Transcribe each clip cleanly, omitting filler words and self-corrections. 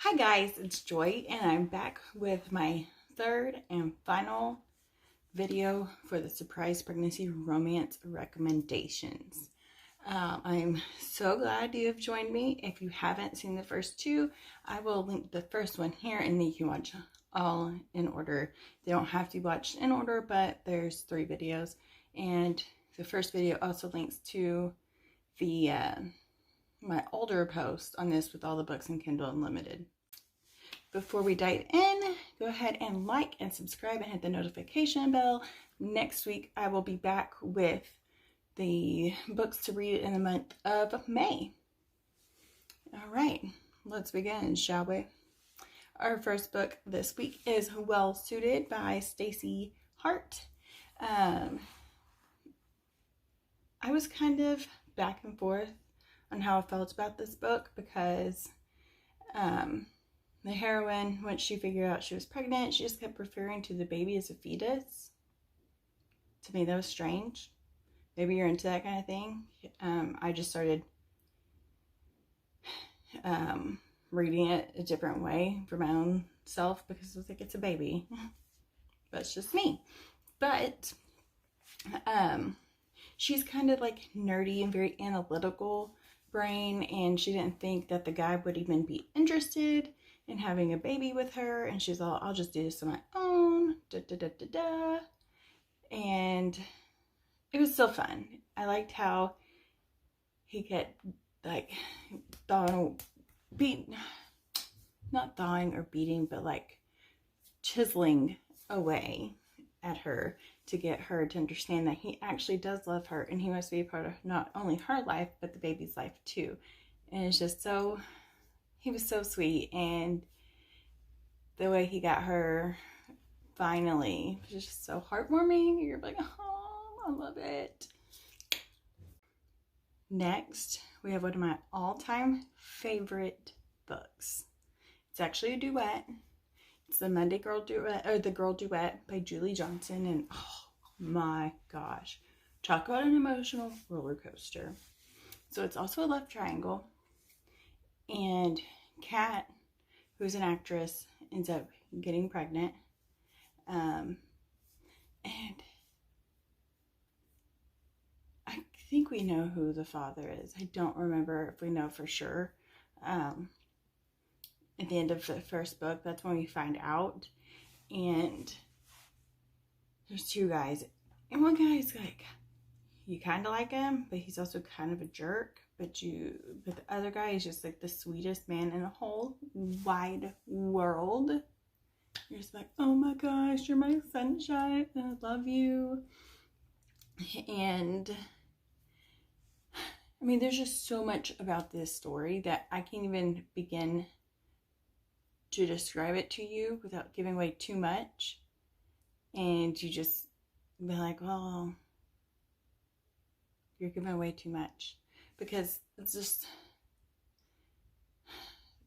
Hi guys, it's Joy and I'm back with my third and final video for the surprise pregnancy romance recommendations. I'm so glad you have joined me. If you haven't seen the first two, I will link the first one here and then you can watch all in order. They don't have to be watched in order, but there's 3 videos, and the first video also links to the my older post on this with all the books in Kindle Unlimited. Before we dive in, go ahead and like and subscribe and hit the notification bell. Next week, I will be back with the books to read in the month of May. All right, let's begin, shall we? Our first book this week is Well Suited by Stacey Hart. I was kind of back and forth on how I felt about this book because the heroine, once she figured out she was pregnant, she just kept referring to the baby as a fetus. To me, that was strange. Maybe you're into that kind of thing. I just started reading it a different way for my own self because I was like, it's a baby. That's just me. But she's kind of like nerdy and very analytical brain, and she didn't think that the guy would even be interested in having a baby with her, and she's all, I'll just do this on my own, and it was so fun. I liked how he kept like not thawing or beating, but like chiseling away at her to get her to understand that he actually does love her and he wants to be a part of not only her life but the baby's life too. And it's just so, he was so sweet, and the way he got her finally was just so heartwarming. You're like, oh, I love it. Next, we have one of my all-time favorite books. It's actually a duet. It's the Monday Girl Duet, or the Girl Duet by Julie Johnson, and oh my gosh, talk about an emotional roller coaster. So it's also a love triangle, and Kat, who's an actress, ends up getting pregnant, and I think we know who the father is. I don't remember if we know for sure. At the end of the first book, that's when we find out. And there's 2 guys, and one guy's like, you kind of like him, but he's also kind of a jerk. But the other guy is just like the sweetest man in the whole wide world. You're just like, oh my gosh, you're my sunshine, and I love you. And I mean, there's just so much about this story that I can't even begin to describe it to you without giving away too much. And you just be like, well, you're giving away too much, because it's just,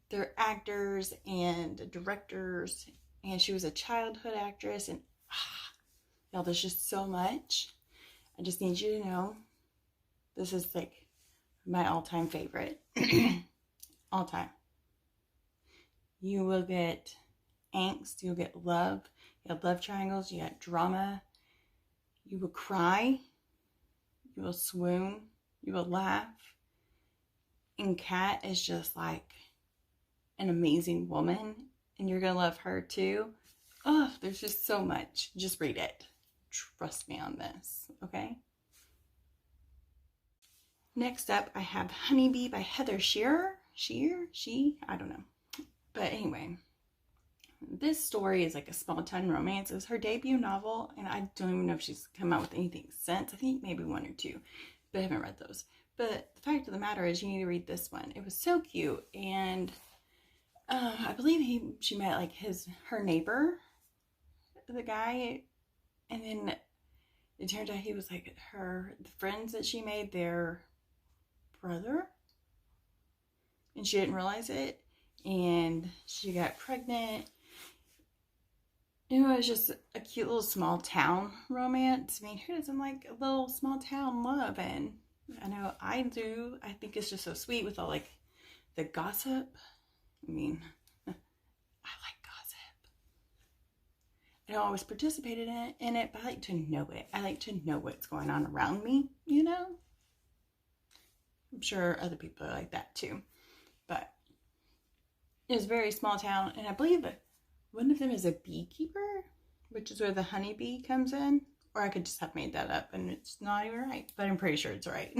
they're actors and directors, and she was a childhood actress, and y'all, there's just so much. I just need you to know this is like my all-time favorite. All time. You will get angst, you'll get love, you have love triangles, you got drama, you will cry, you will swoon, you will laugh. And Kat is just like an amazing woman, and you're gonna love her too. Oh, there's just so much. Just read it. Trust me on this, okay? Next up, I have Honeybee by Heather Shearer. I don't know. But anyway, this story is like a small-town romance. It was her debut novel, and I don't even know if she's come out with anything since. I think maybe 1 or 2, but I haven't read those. But the fact of the matter is, you need to read this one. It was so cute, and I believe she met like her neighbor, the guy, and then it turned out he was like the friends that she made, their brother, and she didn't realize it, and she got pregnant. It was just a cute little small town romance. I mean, who doesn't like a little small town love? And I know I do. I think it's just so sweet with all like the gossip. I mean, always participated in it, but I like to know it. I like to know what's going on around me, you know? I'm sure other people are like that too. But it was a very small town, and I believe one of them is a beekeeper, which is where the honeybee comes in. Or I could just have made that up, and it's not even right, but I'm pretty sure it's right.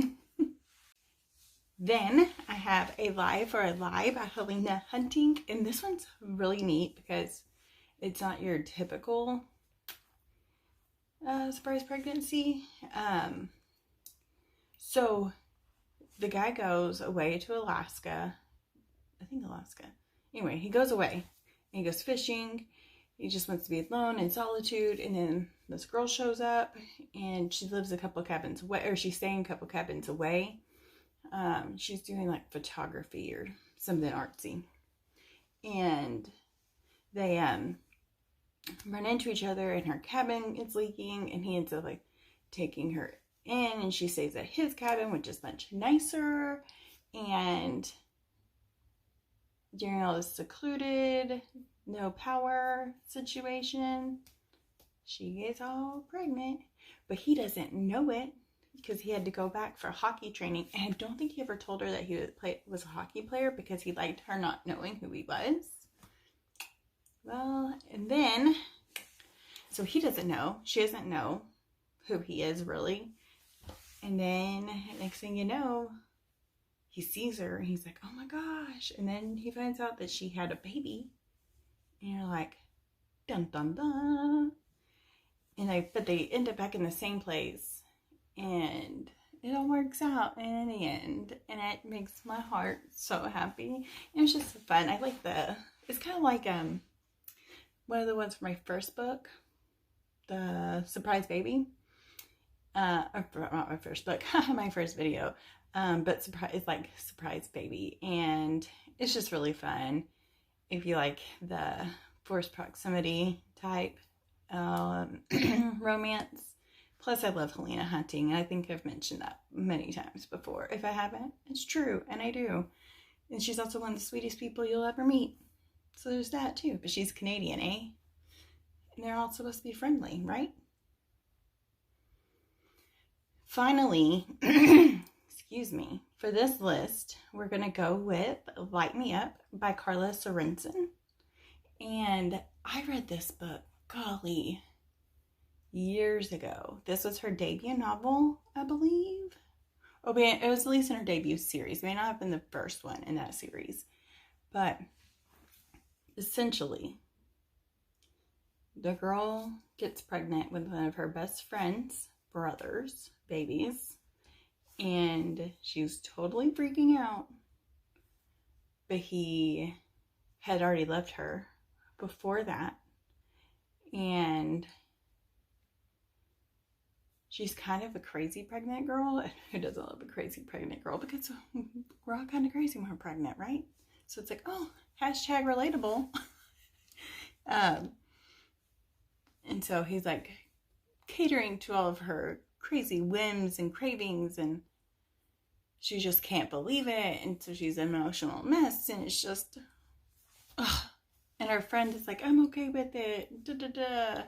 Then I have a lie for a lie by Helena Hunting, and this one's really neat because it's not your typical surprise pregnancy. So the guy goes away to Alaska. I think Alaska. Anyway, he goes away and he goes fishing. He just wants to be alone in solitude. And then this girl shows up and she lives a couple cabins away, or she's staying a couple cabins away. She's doing like photography or something artsy. And they run into each other, and her cabin is leaking, and he ends up like taking her in, and she stays at his cabin, which is much nicer. And during all this secluded, no power situation, she gets all pregnant, but he doesn't know it because he had to go back for hockey training. And I don't think he ever told her that he was a hockey player because he liked her not knowing who he was. Well, and then, so he doesn't know, she doesn't know who he is really. And then next thing you know, he sees her and he's like, oh my gosh. And then he finds out that she had a baby. And you're like, dun dun dun. And but they end up back in the same place. And it all works out in the end. And it makes my heart so happy. And it's just fun. I like it's kind of like one of the ones from my first book, the Surprise Baby. Or not my first book, my first video. But it's like Surprise Baby, and it's just really fun if you like the forced proximity type romance. Plus, I love Helena Hunting, and I think I've mentioned that many times before. If I haven't, it's true, and I do. And she's also one of the sweetest people you'll ever meet. So there's that too. But she's Canadian, eh? And they're all supposed to be friendly, right? Finally, excuse me, for this list, we're going to go with Light Me Up by Carla Sorensen. And I read this book, golly, years ago. This was her debut novel, I believe. Oh, it was at least in her debut series. It may not have been the first one in that series. But essentially, the girl gets pregnant with one of her best friend's brothers' babies, and she's totally freaking out. But he had already left her before that, and she's kind of a crazy pregnant girl. Who doesn't love a crazy pregnant girl? Because we're all kind of crazy when we're pregnant, right? So it's like, oh, hashtag relatable. And so he's like catering to all of her crazy whims and cravings, and she just can't believe it. And so she's an emotional mess, and it's just, ugh. And her friend is like, I'm okay with it. Da, da, da.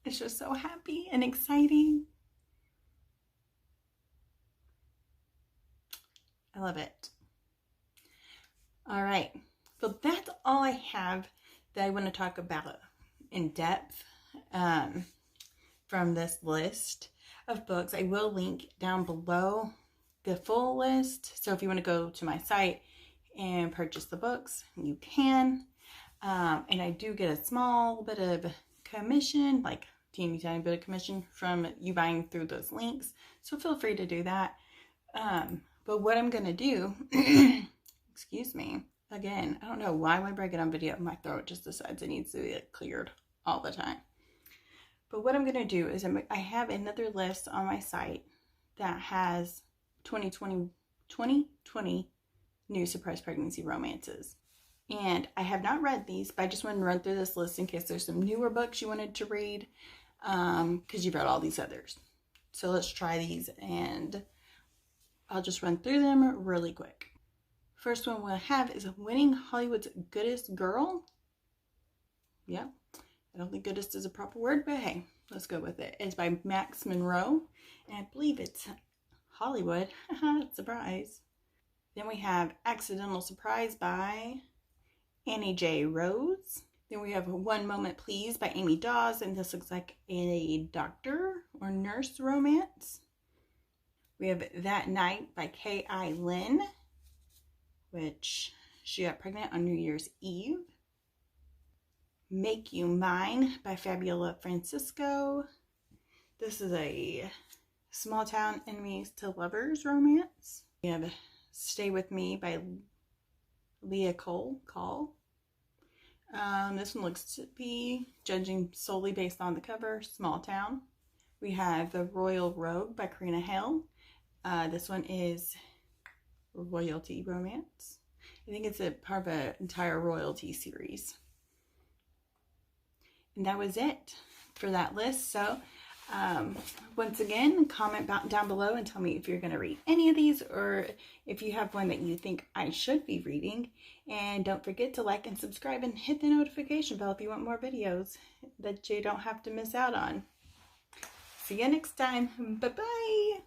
It's just so happy and exciting. I love it. All right. So that's all I have that I want to talk about in depth from this list of books. I will link down below the full list. So if you want to go to my site and purchase the books, you can. And I do get a small bit of commission, like teeny tiny bit of commission from you buying through those links. So feel free to do that. But what I'm going to do, excuse me, again, I don't know why whenever I get on video, my throat just decides it needs to be cleared all the time. But what I'm going to do is I have another list on my site that has 2020 new surprise pregnancy romances. And I have not read these, but I just wanted to run through this list in case there's some newer books you wanted to read, because you've read all these others. So let's try these, and I'll just run through them really quick. First one we'll have is Winning Hollywood's Goodest Girl. Yep. I don't think goodest is a proper word, but hey, let's go with it. It's by Max Monroe, and I believe it's Hollywood. Surprise. Then we have Accidental Surprise by Annie J. Rose. Then we have One Moment Please by Amy Dawes, and this looks like a doctor or nurse romance. We have That Night by K.I. Lynn, which she got pregnant on New Year's Eve. Make You Mine by Fabiola Francisco. This is a small town enemies to lovers romance. We have Stay With Me by Leah Cole. This one looks to be, judging solely based on the cover, small town. We have The Royal Rogue by Karina Hale. This one is royalty romance. I think it's a part of an entire royalty series. And that was it for that list. So once again, comment down below and tell me if you're going to read any of these, or if you have one that you think I should be reading. And don't forget to like and subscribe and hit the notification bell if you want more videos that you don't have to miss out on. See you next time. Bye-bye.